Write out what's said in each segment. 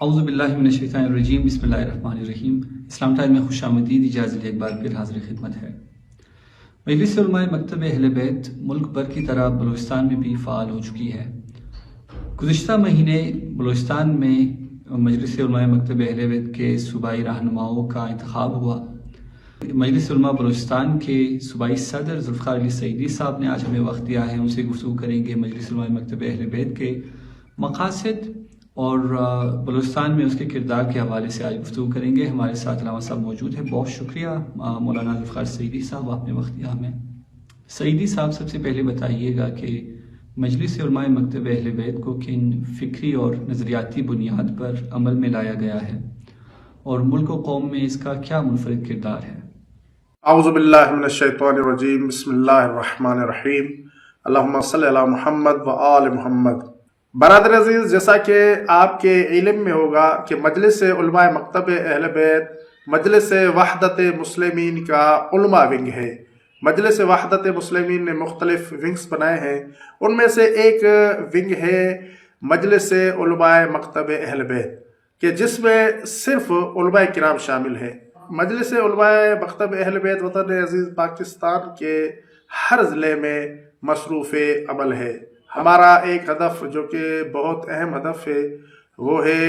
اعوذ باللہ من الشیطان الرجیم، بسم اللہ الرحمن الرحیم۔ اسلام ٹائم میں خوش آمدید، اجازت ایک بار پھر حاضر خدمت ہے۔ مجلس علماء مکتب اہل بیت ملک بھر کی طرح بلوچستان میں بھی فعال ہو چکی ہے۔ گزشتہ مہینے بلوچستان میں مجلس علماء مکتب اہل بیت کے صوبائی رہنماؤں کا انتخاب ہوا۔ مجلس علماء بلوچستان کے صوبائی صدر ذوالفقار علی سعیدی صاحب نے آج ہمیں وقت دیا ہے، ان سے گفتگو کریں گے مجلس علماء مکتب اہل بیت کے مقاصد اور بلوچستان میں اس کے کردار کے حوالے سے آج گفتگو کریں گے۔ ہمارے ساتھ علامہ صاحب موجود ہیں، بہت شکریہ مولانا ذوالفقار سعیدی صاحب، آپ نے وقت دیا ہمیں۔ سعیدی صاحب، سب سے پہلے بتائیے گا کہ مجلس علماء مکتب اہل بیت کو کن فکری اور نظریاتی بنیاد پر عمل میں لایا گیا ہے اور ملک و قوم میں اس کا کیا منفرد کردار ہے؟ اعوذ باللہ من الشیطان الرجیم، بسم اللہ الرحمن الرحیم، اللہم صلی علی محمد و آل محمد۔ برادر عزیز، جیسا کہ آپ کے علم میں ہوگا کہ مجلس علماء مکتب اہل بیت مجلس وحدت مسلمین کا علماء ونگ ہے۔ مجلس وحدت مسلمین نے مختلف ونگز بنائے ہیں، ان میں سے ایک ونگ ہے مجلس علماء مکتب اہل بیت کہ جس میں صرف علماء کرام شامل ہیں۔ مجلس علماء مکتب اہل بیت وطن عزیز پاکستان کے ہر ضلع میں مصروف عمل ہے۔ ہمارا ایک ہدف جو کہ بہت اہم ہدف ہے، وہ ہے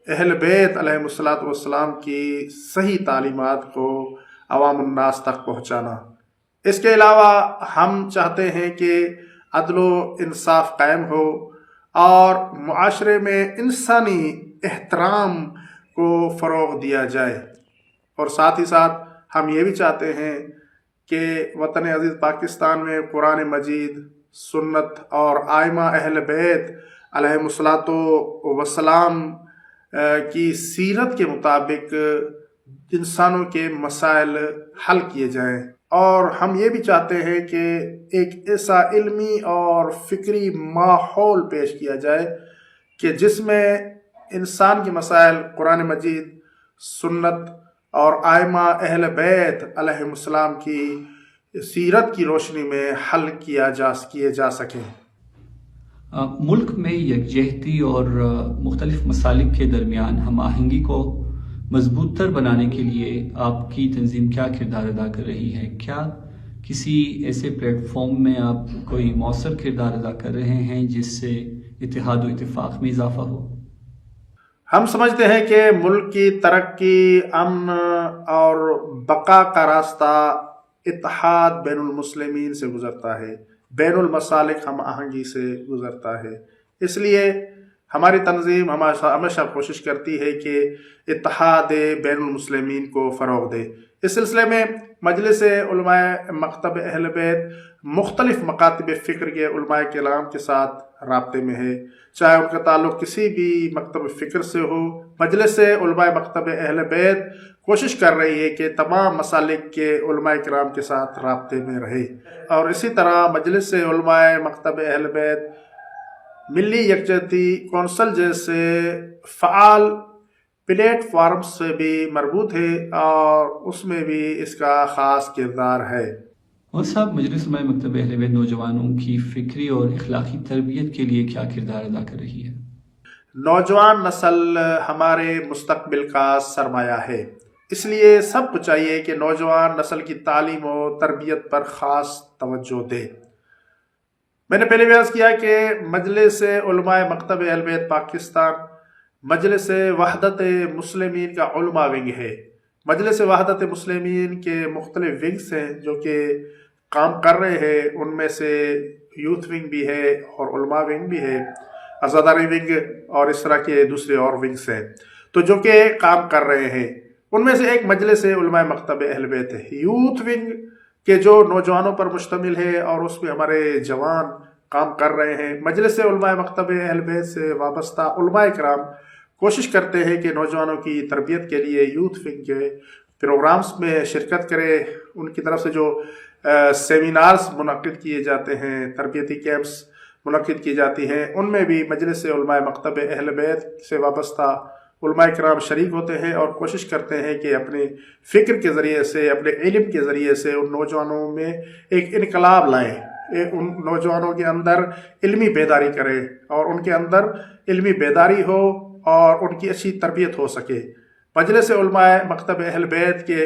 اہل بیت علیہ الصلوۃ والسلام کی صحیح تعلیمات کو عوام الناس تک پہنچانا۔ اس کے علاوہ ہم چاہتے ہیں کہ عدل و انصاف قائم ہو اور معاشرے میں انسانی احترام کو فروغ دیا جائے، اور ساتھ ہی ساتھ ہم یہ بھی چاہتے ہیں کہ وطن عزیز پاکستان میں قرآن مجید، سنت اور آئمہ اہل بیت علیہ الصلوۃ والسلام کی سیرت کے مطابق انسانوں کے مسائل حل کیے جائیں، اور ہم یہ بھی چاہتے ہیں کہ ایک ایسا علمی اور فکری ماحول پیش کیا جائے کہ جس میں انسان کے مسائل قرآن مجید، سنت اور آئمہ اہل بیت علیہ السلام کی سیرت کی روشنی میں حل کیے جا سکیں۔ ملک میں یکجہتی اور مختلف مسالک کے درمیان ہم آہنگی کو مضبوط تر بنانے کے لیے آپ کی تنظیم کیا کردار ادا کر رہی ہے؟ کیا کسی ایسے پلیٹ فارم میں آپ کوئی مؤثر کردار ادا کر رہے ہیں جس سے اتحاد و اتفاق میں اضافہ ہو؟ ہم سمجھتے ہیں کہ ملک کی ترقی، امن اور بقا کا راستہ اتحاد بین المسلمین سے گزرتا ہے، بین المسالک ہم آہنگی سے گزرتا ہے۔ اس لیے ہماری تنظیم ہمیشہ کوشش کرتی ہے کہ اتحاد بین المسلمین کو فروغ دے۔ اس سلسلے میں مجلس علماء مکتب اہل بیت مختلف مکاتب فکر کے علماء کرام کے ساتھ رابطے میں ہے، چاہے ان کا تعلق کسی بھی مکتب فکر سے ہو۔ مجلس علماء مکتب اہل بیت کوشش کر رہی ہے کہ تمام مسالک کے علماء کرام کے ساتھ رابطے میں رہے، اور اسی طرح مجلس علماء مکتب اہل بیت ملی یکجہتی کونسل جیسے فعال پلیٹ فارم سے بھی مربوط ہے، اور اس میں بھی اس کا خاص کردار ہے۔ اور صاحب، مجلس علماء مکتب اہل بیت نوجوانوں کی فکری اور اخلاقی تربیت کے لیے کیا کردار ادا کر رہی ہے؟ نوجوان نسل ہمارے مستقبل کا سرمایہ ہے، اس لیے سب کو چاہیے کہ نوجوان نسل کی تعلیم و تربیت پر خاص توجہ دے۔ میں نے پہلے بھی عرض کیا کہ مجلس علماء مکتب اہل بیت پاکستان مجلس وحدت مسلمین کا علماء ونگ ہے۔ مجلس وحدت مسلمین کے مختلف ونگز ہیں جو کہ کام کر رہے ہیں، ان میں سے یوتھ ونگ بھی ہے اور علماء ونگ بھی ہے، عزاداری ونگ اور اس طرح کے دوسرے اور ونگز ہیں تو جو کہ کام کر رہے ہیں۔ ان میں سے ایک مجلس علماء مکتب اہل بیت ہے، یوتھ ونگ کے جو نوجوانوں پر مشتمل ہے، اور اس میں ہمارے جوان کام کر رہے ہیں۔ مجلس علماء مکتب اہل بیت سے وابستہ علماء کرام کوشش کرتے ہیں کہ نوجوانوں کی تربیت کے لیے یوتھ ونگ کے پروگرامز میں شرکت کرے۔ ان کی طرف سے جو سیمینارز منعقد کیے جاتے ہیں، تربیتی کیمپس منعقد کی جاتی ہیں، ان میں بھی مجلس علماء مکتب اہل بیت سے وابستہ علماء کرام شریک ہوتے ہیں اور کوشش کرتے ہیں کہ اپنے فکر کے ذریعے سے، اپنے علم کے ذریعے سے ان نوجوانوں میں ایک انقلاب لائیں، ان نوجوانوں کے اندر علمی بیداری کرے، اور ان کے اندر علمی بیداری ہو اور ان کی اچھی تربیت ہو سکے۔ مجلس علماء مکتب اہل بیت کے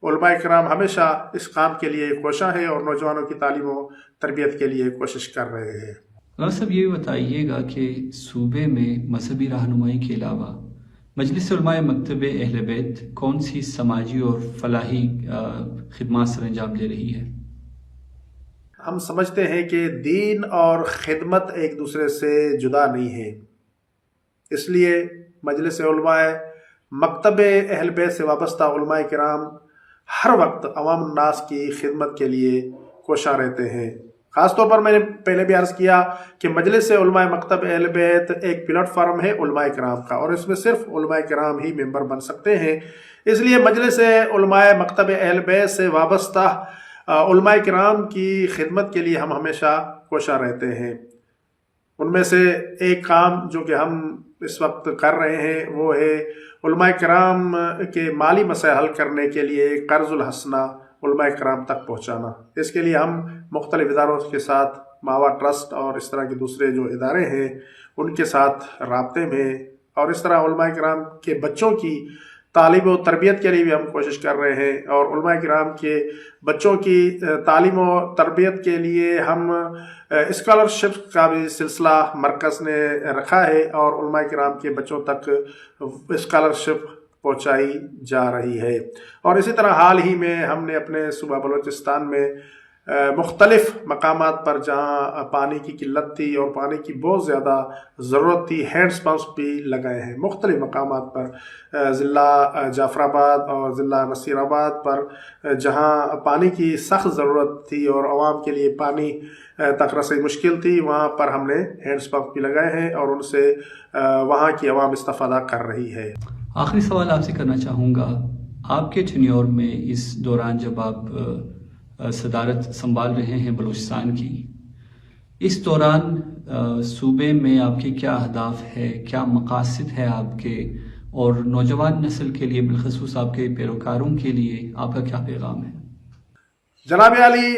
علماء کرام ہمیشہ اس کام کے لیے کوشاں ہیں اور نوجوانوں کی تعلیم و تربیت کے لیے کوشش کر رہے ہیں۔ مولانا صاحب یہ بتائیے گا کہ صوبے میں مذہبی رہنمائی کے علاوہ مجلس علماء مکتب اہل بیت کون سی سماجی اور فلاحی خدمات سر انجام دے رہی ہے؟ ہم سمجھتے ہیں کہ دین اور خدمت ایک دوسرے سے جدا نہیں ہے، اس لیے مجلس علماء مکتب اہل بیت سے وابستہ علماء کرام ہر وقت عوام الناس کی خدمت کے لیے کوشاں رہتے ہیں۔ خاص طور پر میں نے پہلے بھی عرض کیا کہ مجلس علماء مکتب اہل بیت ایک پلیٹ فارم ہے علماء کرام کا، اور اس میں صرف علماء کرام ہی ممبر بن سکتے ہیں۔ اس لیے مجلس علماء مکتب اہل بیت سے وابستہ علماء کرام کی خدمت کے لیے ہم ہمیشہ کوشاں رہتے ہیں۔ ان میں سے ایک کام جو کہ ہم اس وقت کر رہے ہیں وہ ہے علماء کرام کے مالی مسائل حل کرنے کے لیے قرض الحسنہ علماء کرام تک پہنچانا۔ اس کے لیے ہم مختلف اداروں کے ساتھ ماوا ٹرسٹ اور اس طرح کے دوسرے جو ادارے ہیں ان کے ساتھ رابطے میں، اور اس طرح علماء کرام کے بچوں کی تعلیم و تربیت کے لیے بھی ہم کوشش کر رہے ہیں، اور علماء کرام کے بچوں کی تعلیم و تربیت کے لیے ہم اسکالرشپ کا بھی سلسلہ مرکز نے رکھا ہے، اور علماء کرام کے بچوں تک اسکالرشپ پہنچائی جا رہی ہے۔ اور اسی طرح حال ہی میں ہم نے اپنے صوبہ بلوچستان میں مختلف مقامات پر جہاں پانی کی قلت تھی اور پانی کی بہت زیادہ ضرورت تھی، ہینڈ پمپس بھی لگائے ہیں مختلف مقامات پر، ضلع جعفر آباد اور ضلع نصیر آباد پر جہاں پانی کی سخت ضرورت تھی اور عوام کے لیے پانی تک رسائی مشکل تھی، وہاں پر ہم نے ہینڈ پمپ بھی لگائے ہیں اور ان سے وہاں کی عوام استفادہ کر رہی ہے۔ آخری سوال آپ سے کرنا چاہوں گا، آپ کے ٹینیور میں اس دوران جب آپ صدارت سنبھال رہے ہیں بلوچستان کی، اس دوران صوبے میں آپ کے کیا اہداف ہے، کیا مقاصد ہے آپ کے، اور نوجوان نسل کے لیے بالخصوص آپ کے پیروکاروں کے لیے آپ کا کیا پیغام ہے؟ جناب عالی،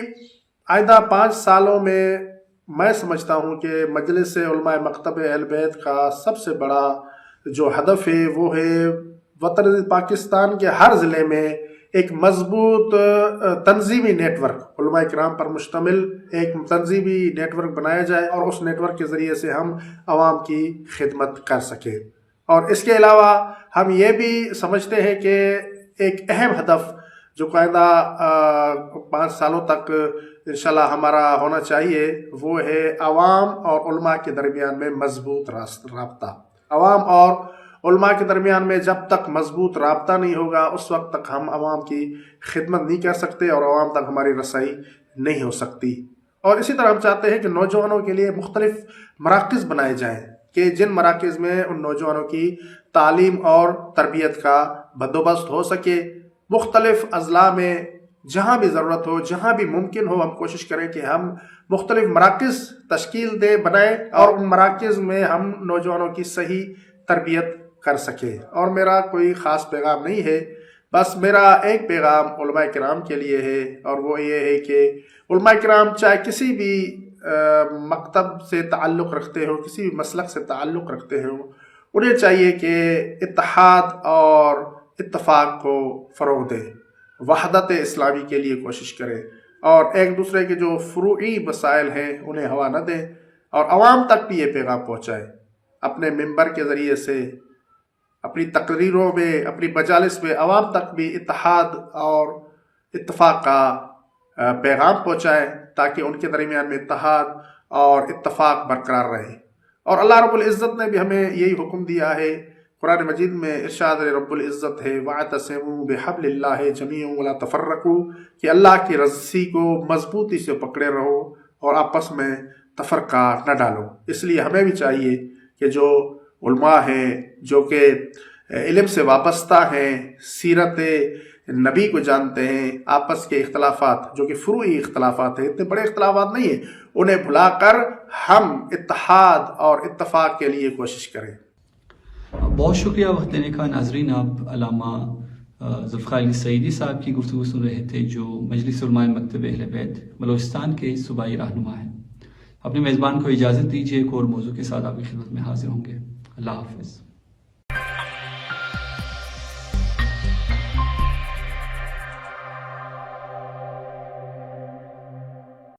آئندہ 5 سالوں میں سمجھتا ہوں کہ مجلس علماء مکتب اہل بیت کا سب سے بڑا جو ہدف ہے وہ ہے وطن پاکستان کے ہر ضلع میں ایک مضبوط تنظیمی نیٹ ورک علماء کرام پر مشتمل ایک تنظیمی نیٹ ورک بنایا جائے، اور اس نیٹ ورک کے ذریعے سے ہم عوام کی خدمت کر سکیں۔ اور اس کے علاوہ ہم یہ بھی سمجھتے ہیں کہ ایک اہم ہدف جو آئندہ 5 سالوں تک انشاءاللہ ہمارا ہونا چاہیے وہ ہے عوام اور علماء کے درمیان میں مضبوط رابطہ۔ عوام اور علماء کے درمیان میں جب تک مضبوط رابطہ نہیں ہوگا اس وقت تک ہم عوام کی خدمت نہیں کر سکتے اور عوام تک ہماری رسائی نہیں ہو سکتی۔ اور اسی طرح ہم چاہتے ہیں کہ نوجوانوں کے لیے مختلف مراکز بنائے جائیں کہ جن مراکز میں ان نوجوانوں کی تعلیم اور تربیت کا بندوبست ہو سکے۔ مختلف اضلاع میں جہاں بھی ضرورت ہو، جہاں بھی ممکن ہو، ہم کوشش کریں کہ ہم مختلف مراکز تشکیل بنائیں اور ان مراکز میں ہم نوجوانوں کی صحیح تربیت کر سکے۔ اور میرا کوئی خاص پیغام نہیں ہے، بس میرا ایک پیغام علماء کرام کے لیے ہے، اور وہ یہ ہے کہ علماء کرام چاہے کسی بھی مکتب سے تعلق رکھتے ہوں، کسی بھی مسلک سے تعلق رکھتے ہوں، انہیں چاہیے کہ اتحاد اور اتفاق کو فروغ دیں، وحدت اسلامی کے لیے کوشش کریں، اور ایک دوسرے کے جو فروعی مسائل ہیں انہیں ہوا نہ دیں، اور عوام تک بھی یہ پیغام پہنچائیں اپنے ممبر کے ذریعے سے، اپنی تقریروں میں، اپنی مجالس میں عوام تک بھی اتحاد اور اتفاق کا پیغام پہنچائیں تاکہ ان کے درمیان میں اتحاد اور اتفاق برقرار رہے۔ اور اللہ رب العزت نے بھی ہمیں یہی حکم دیا ہے، قرآن مجید میں ارشاد رب العزت ہے وَاعْتَصِمُوا بِحَبْلِ اللَّهِ جَمِيعًا وَلَا تَفَرَّقُوا، کہ اللہ کی رسی کو مضبوطی سے پکڑے رہو اور آپس میں تفرقہ نہ ڈالو۔ اس لیے ہمیں بھی چاہیے کہ جو علماء ہیں، جو کہ علم سے وابستہ ہیں، سیرت نبی کو جانتے ہیں، آپس کے اختلافات جو کہ فروعی اختلافات ہیں، اتنے بڑے اختلافات نہیں ہیں، انہیں بھلا کر ہم اتحاد اور اتفاق کے لیے کوشش کریں۔ بہت شکریہ وقت دینے کا۔ ناظرین، آپ علامہ ذوالفقار علی سعیدی صاحب کی گفتگو سن رہے تھے، جو مجلس علماء مکتب اہل بیت بلوچستان کے صوبائی رہنما ہیں۔ اپنے میزبان کو اجازت دیجیے، ایک اور موضوع کے ساتھ آپ کی خدمت میں حاضر ہوں گے۔ اللہ حافظ۔